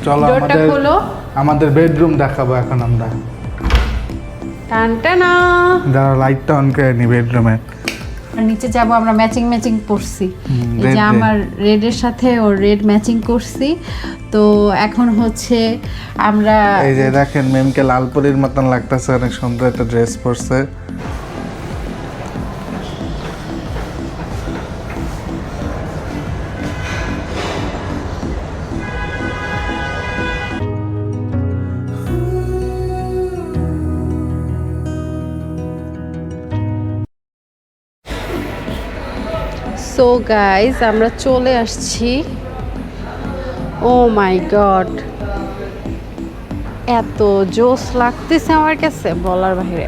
চলো ডোরটা খোলো। আমাদের বেডরুম দেখাবো এখন আমরা। টানটানা। দাঁড়া লাইটটা অন করে নি বেডরুমে। নিচে যাব আমরা ম্যাচিং করছি। এই red যে red। আমার রেডের সাথে ওর রেড ম্যাচিং করছি। তো এখন হচ্ছে আমরা এই যে দেখেন মেমকে লালপরীর মতন লাগতেছে, অনেক সুন্দর একটা ড্রেস পরছে। সো গাইজ আমরা চলে আসছি। ও মাই গড, এত জোস লাগতেছে আমার কাছে বলার বাইরে।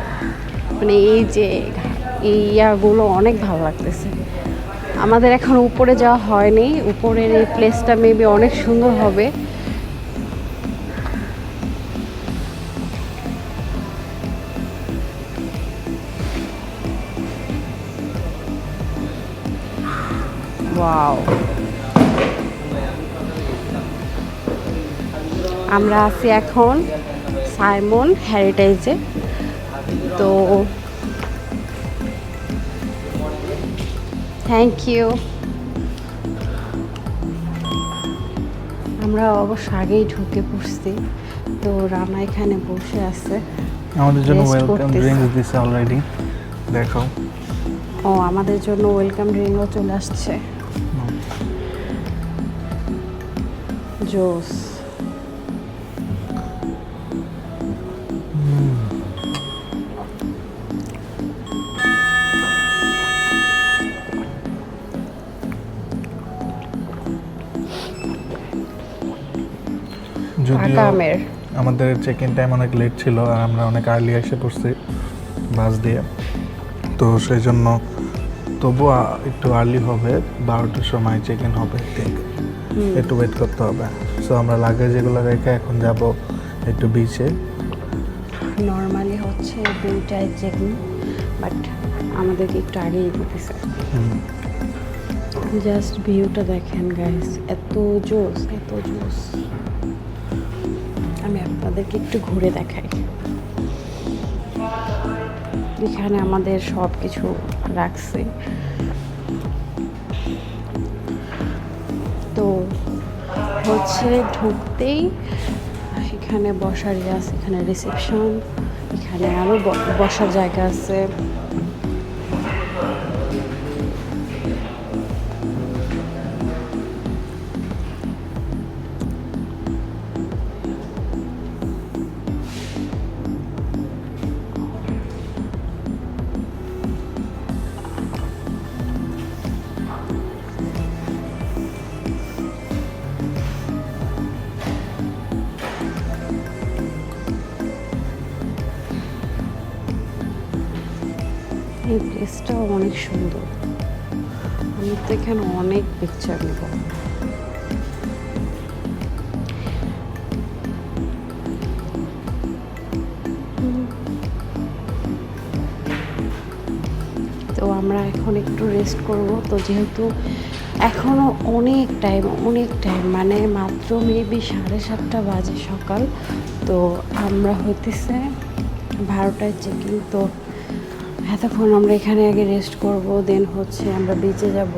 মানে এই যে এই ইয়াগুলো অনেক ভালো লাগতেছে। আমাদের এখন উপরে যাওয়া হয়নি, উপরের এই প্লেসটা মেবি অনেক সুন্দর হবে। ওয়াও, আমরা আছি এখন সাইমন হেরিটেজে। তো থ্যাংক ইউ। আমরা অবশ্য আগেই ঢুকে পড়ছি। তো রানা এখানে বসে আছে, আমাদের জন্য Rest ওয়েলকাম করতেছে। ড্রিঙ্কস দিছে অলরেডি, দেখো। ও আমাদের জন্য ওয়েলকাম ড্রিঙ্কও চলে আসছে। জোস। যদিও আকামের আমাদের চেক ইন টাইম অনেক লেট ছিল আর আমরা অনেক আর্লি এসে পড়ছি বাস দিয়ে, তো সেই জন্য তবুও একটু আর্লি হবে, 12টার সময় চেক ইন হবে, ঠিক একটু ওয়েট করতে হবে। সো আমরা লাগেজ এগুলো রেখে এখন যাব একটু বিচে। নর্মালি হচ্ছে 2টায় চেক ইন, বাট আমাদেরকে একটু আগেই দিতেছে। জাস্ট ভিউটা দেখেন গাইস, এত জোস এত জোস। আমি আপনাদেরকে একটু ঘুরে দেখাই। এখানে আমাদের সব কিছু রাখছে। তো হচ্ছে ঢুকতেই এখানে বসার ইয়ে আছে, এখানে রিসেপশন, এখানে আরও বসার জায়গা আছে। এই প্লেসটাও অনেক সুন্দর। আমি তো এখানে অনেক পিকচার নেব। তো আমরা এখন একটু রেস্ট করব। তো যেহেতু এখনও অনেক টাইম মানে মাত্র মেবি 7:30 বাজে সকাল। তো আমরা হইতেছে 12টায় চেকিং। তো এতক্ষণ আমরা এখানে আগে রেস্ট করব, দেন হচ্ছে আমরা বিচে যাব,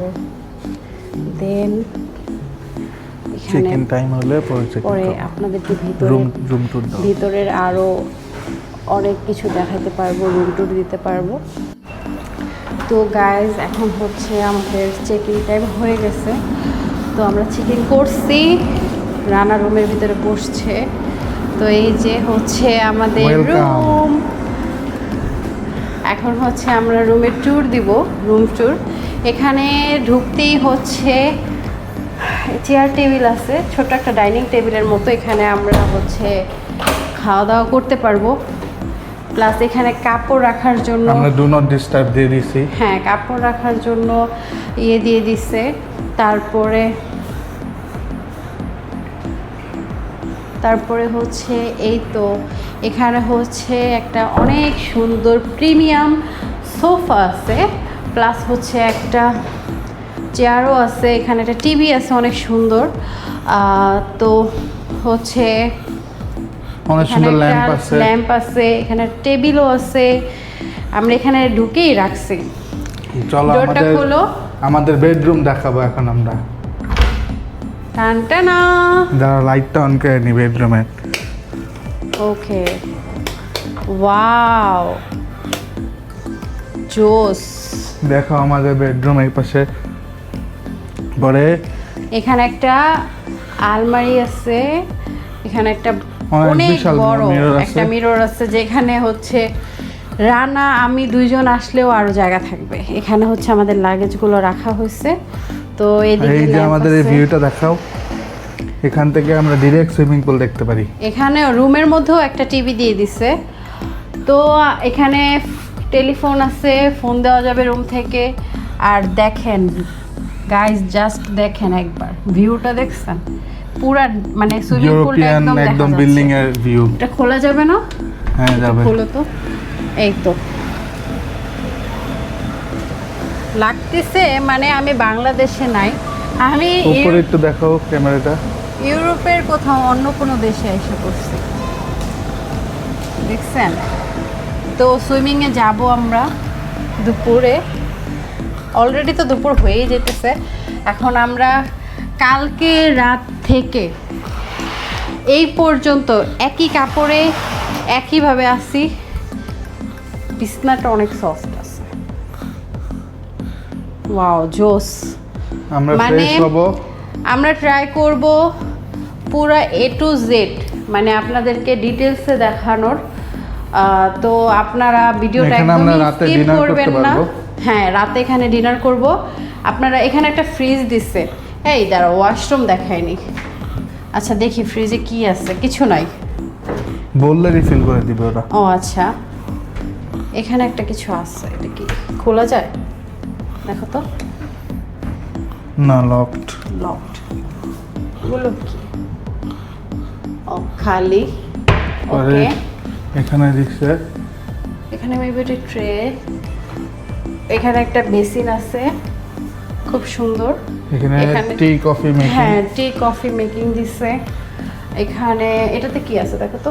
দেন এখানে চেক ইন টাইম হলে পরে আপনাদেরকে রুম ট্যুর দাও। ভিতরের আরও অনেক কিছু দেখাতে পারবো, রুম ট্যুর দিতে পারবো। তো গাইজ এখন হচ্ছে আমাদের চেক ইন টাইম হয়ে গেছে। তো আমরা চেক ইন করছি, রানা রুমের ভিতরে বসছে। তো এই যে হচ্ছে আমাদের রুম। এখন হচ্ছে আমরা রুমের ট্যুর দিব, রুম ট্যুর। এখানে ঢুকতেই হচ্ছে চেয়ার টেবিল আছে, ছোট একটা ডাইনিং টেবিলের মতো। এখানে আমরা হচ্ছে খাওয়া দাওয়া করতে পারবো। প্লাস এখানে কাপড় রাখার জন্য আমরা ডু নট ডিস্টার্ব দিয়ে দিছি। হ্যাঁ, কাপড় রাখার জন্য ইয়ে দিয়ে দিছে। তারপরে হচ্ছে এই তো এখানে হচ্ছে একটা অনেক সুন্দর প্রিমিয়াম সোফা আছে, প্লাস হচ্ছে একটা চেয়ারও আছে। এখানে একটা টিভি আছে অনেক সুন্দর। তো হচ্ছে অনেক সুন্দর ল্যাম্প আছে। ল্যাম্প আছে, এখানে টেবিলও আছে। আমরা এখানে ঢুকেই রাখছি। চলো ডোরটা খোলো। আমাদের বেডরুম দেখাবো এখন আমরা। টানটানা। যারা লাইটটা অন করে নি বেডরুমে। ওকে, ওয়াও, জোস। দেখো আমাদের বেডরুম এই পাশে। পরে এখানে একটা আলমারি আছে, এখানে একটা অনেক অনেক বিশাল বড় mirror আছে। একটা মিরর আছে, যেখানে হচ্ছে রানা আমি দুইজন আসলেও আরো জায়গা থাকবে। এখানে হচ্ছে আমাদের লাগেজগুলো রাখা হয়েছে। তো এদিকে এই যে lamp আমাদের এই আছে। ভিউটা দেখাও। এখান থেকে আমরা ডিরেক্ট সুইমিং পুল দেখতে পারি। এখানে রুমের মধ্যেও একটা টিভি দিয়ে দিছে। তো এখানে টেলিফোন আছে, ফোন দেওয়া যাবে রুম থেকে। আর দেখেন গাইস, জাস্ট দেখেন একবার ভিউটা, দেখছেন পুরা মানে সুইমিং পুলটা ইউরোপিয়ান একদম দেখা একদম যাচ্ছে। বিল্ডিং এর ভিউ। এটা খোলা যাবে না? হ্যাঁ যাবে। খোলো তো। এই তো লাগতেছে মানে আমি বাংলাদেশে নাই, আমি উপরে একটু দেখাও ক্যামেরাটা। ইউরোপের কোথাও অন্য কোনো দেশে এসে পড়ছি, দেখছেন? তো সুইমিংয়ে যাব আমরা দুপুরে। অলরেডি তো দুপুর হয়েই যেতেছে। এখন আমরা কালকে রাত থেকে এই পর্যন্ত একই কাপড়ে একইভাবে আসি। বিছনাটা অনেক সফট আছে। ওয়াও, জোস। আমরা মানে ফ্রেশ হব। আমরা ট্রাই করব পুরা A to Z মানে আপনাদেরকে ডিটেলসে দেখানোর। তো আপনারা ভিডিওটা এখানে আমরা একদমই রাতে স্কিপ dinner করতে করবেন না। পারবো। হ্যাঁ, রাতে এখানে ডিনার করব। আপনারা এখানে একটা ফ্রিজ দিচ্ছে। এই দাঁড়াও, ওয়াশরুম দেখায়নি। আচ্ছা দেখি ফ্রিজে কি আছে। কিছু নাই। বললে রিফিল করে দিবে ওরা। ও আচ্ছা, এখানে একটা কিছু আছে। এটা কি খোলা যায়? দেখো তো। না, লকড। লকড। এগুলো কি? ও খালি। পরে ওকে, এখানে দিচ্ছে। এখানে মেবি একটা ট্রে। এখানে একটা বেসিন আছে, খুব সুন্দর। এখানে এখানে টি কফি মেকিং। হ্যাঁ, টি কফি মেকিং দিছে। এখানে এটাতে কি আছে দেখো তো।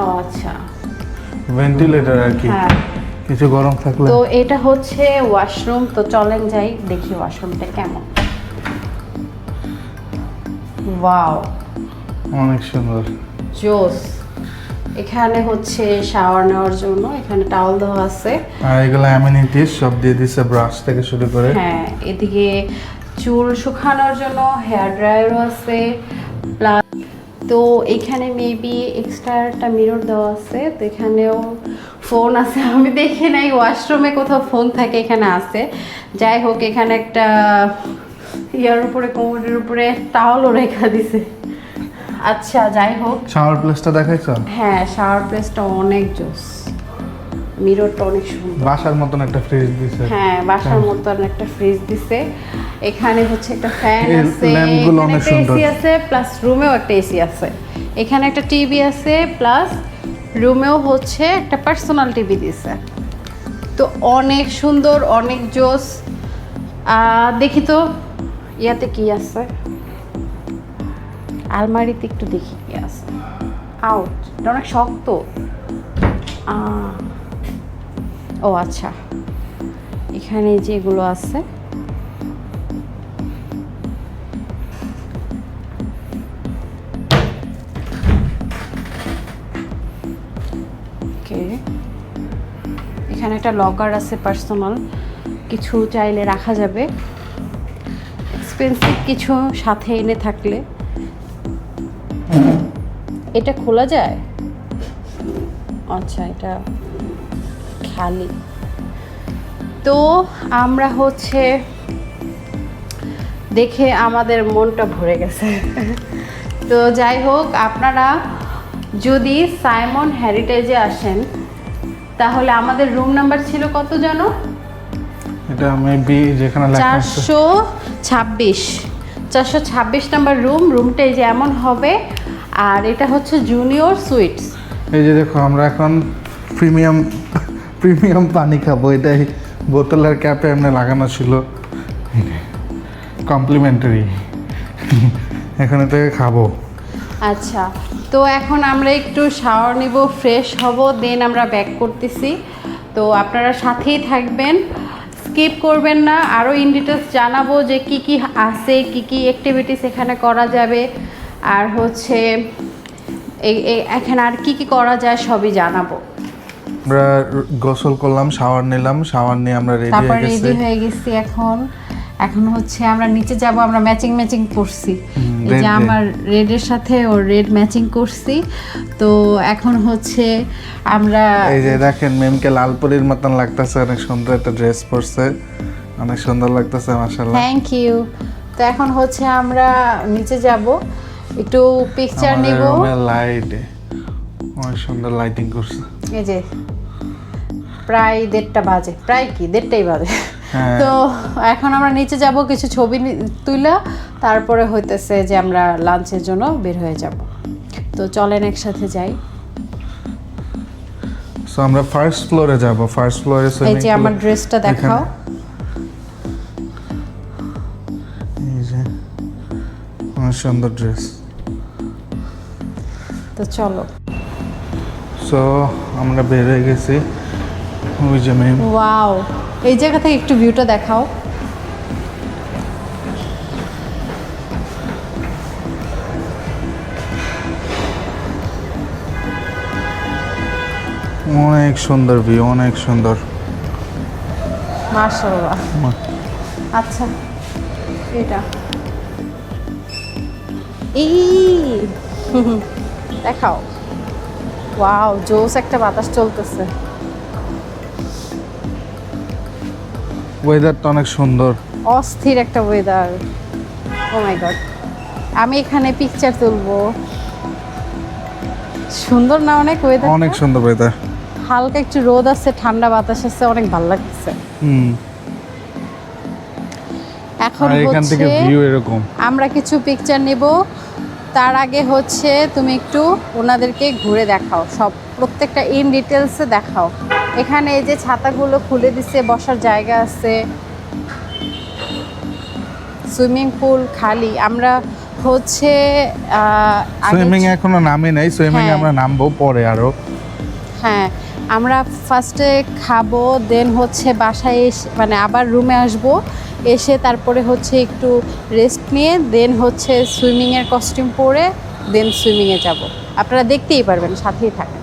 ও আচ্ছা, ভেন্টিলেটর আর কি, হ্যাঁ। কিছু গরম থাকলে। তো এটা হচ্ছে ওয়াশরুম। তো চলেন যাই দেখি ওয়াশরুমটা কেমন। ওয়াও, অনেক সুন্দর। জোস। এখানে হচ্ছে শাওয়ার নেওয়ার জন্য এখানে টাওয়াল দেওয়া আছে। আর এগুলো অ্যামিনিটিস সব দিয়ে দিচ্ছে, ব্রাশ থেকে শুরু করে। হ্যাঁ, এদিকে চুল শুকানোর জন্য হেয়ার ড্রায়ারও আছে। প্লাস তো এখানে মেবি এক্সট্রা একটা মিরর দেওয়া আছে। তো এখানেও ফোন আছে। আমি দেখি নাই ওয়াশরুমে কোথাও ফোন থাকে, এখানে আছে। যাই হোক, এখানে একটা ইয়ার উপরে, কোমরের উপরে টাওয়ালও রেখা দিছে। আচ্ছা যাই হোক, শাওয়ার প্লেসটা দেখাইছো? হ্যাঁ শাওয়ার প্লেসটা অনেক জোস। মিররটা অনেক সুন্দর। বাসার মতন একটা ফ্রিজ দিছে। হ্যাঁ, বাসার মতন একটা ফ্রিজ দিছে। এখানে হচ্ছে একটা ফ্যান এই আছে, ল্যাম্পগুলো এখানে অনেক একটা সুন্দর। এসি আছে, প্লাস রুমেও একটা এসি আছে। এখানে একটা টিভি আছে, প্লাস রুমেও হচ্ছে একটা পার্সোনাল টিভি দিছে। তো অনেক সুন্দর, অনেক জোস। দেখি তো ইয়াতে কি আছে, আলমারিতে একটু দেখি কি আছে। আউট, এটা অনেক শক্ত। ও আচ্ছা, এখানে যেগুলো আছে ওকে। এখানে একটা লকার আছে পার্সোনাল, কিছু চাইলে রাখা যাবে। এক্সপেন্সিভ কিছু সাথে এনে থাকলে। এটা খোলা যায়? আচ্ছা, এটা খালি। তো আমরা হচ্ছে দেখে আমাদের মনটা ভরে গেছে। তো যাই হোক, আপনারা যদি সাইমন হেরিটেজে আসেন তাহলে আমাদের রুম নাম্বার ছিল কত জানো? এটা মেবি যেখানে লেখা আছে 426 নাম্বার রুমটা এই যে এমন হবে। আর এটা হচ্ছে জুনিয়র সুইটস। এই যে দেখো, আমরা এখন প্রিমিয়াম পানি খাবো। এটাই বোতলের ক্যাপে এমনি লাগানো ছিল। কমপ্লিমেন্টারি। এখানে থেকে খাবো। আচ্ছা, তো এখন আমরা একটু শাওয়ার নিব, ফ্রেশ হব, দেন আমরা ব্যাক করতেছি। তো আপনারা সাথেই থাকবেন, স্কিপ করবেন না। আরও ইন ডিটেলস জানাবো যে কি কি আছে, কি কি অ্যাক্টিভিটিস এখানে করা যাবে, আর হচ্ছে এখানে আর কি কি করা যায় সবই জানাবো। আমরা গোসল করলাম, শাওয়ার নিলাম, শাওয়ার নিয়ে আমরা রেডি তারপর হয়ে গেছি। রেডি হয়ে গেছি। এখন হচ্ছে আমরা নিচে যাব, আমরা ম্যাচিং করছি। এই যে red. আমার রেডের সাথে ওর রেড ম্যাচিং করছি। তো এখন হচ্ছে আমরা এই যে দেখেন মেমকে লালপুরির মতন লাগতেছে, অনেক সুন্দর একটা ড্রেস পরছে, অনেক সুন্দর লাগতেছে মাশাআল্লাহ। Thank you. তো এখন হচ্ছে আমরা নিচে যাব, একটু পিকচার নিব। লাইট অনেক সুন্দর লাইটিং করছে। এই যে প্রায় 1:30 বাজে, প্রায় কি 1:30 বাজে। হ্যাঁ। তো এখন আমরা নিচে যাব, কিছু ছবি তুইলা তারপরে হইতেছে যে আমরা লাঞ্চের জন্য বের হয়ে যাব। তো চলেন একসাথে যাই। সো আমরা ফার্স্ট ফ্লোরে যাব। ফার্স্ট ফ্লোরে এই যে আমার ড্রেসটা দেখাও। এই যে অনেক সুন্দর ড্রেস। তো চলো। সো আমরা বের হয়ে গেছি। ওই যে মেম, ওয়াও, এই জায়গা থেকে একটু ভিউটা দেখাও। অনেক সুন্দর ভিউ, অনেক সুন্দর। মাশাআল্লাহ। আচ্ছা, এটা এই দেখাও। ওয়াও, জোস একটা বাতাস চলতেছে। ওয়েদারটা অনেক সুন্দর। অস্থির একটা ওয়েদার। ও মাই গড, আমি এখানে পিকচার তুলবো। সুন্দর না অনেক ওয়েদার? অনেক সুন্দর ওয়েদার। হালকা একটু রোদ আছে, ঠান্ডা বাতাস আছে, অনেক ভালো লাগছে। এখন আর এখান থেকে হচ্ছে ভিউ এরকম। আমরা কিছু পিকচার নেব, তার আগে হচ্ছে তুমি একটু ওনাদেরকে ঘুরে দেখাও, সব প্রত্যেকটা ইন ডিটেলসে দেখাও। এখানে এই যে ছাতাগুলো খুলে দিচ্ছে, বসার জায়গা আছে, সুইমিং পুল খালি। আমরা হচ্ছে সুইমিং এখনো নামি নাই, সুইমিং হ্যাঁ। আমরা নামবো পরে আরো। হ্যাঁ, আমরা ফার্স্টে খাবো, দেন হচ্ছে বাসায় এসে মানে আবার রুমে আসবো, এসে তারপরে হচ্ছে একটু রেস্ট নিয়ে দেন হচ্ছে সুইমিংয়ের কস্টিউম পরে দেন সুইমিংয়ে যাব। আপনারা দেখতেই পারবেন, সাথেই থাকেন।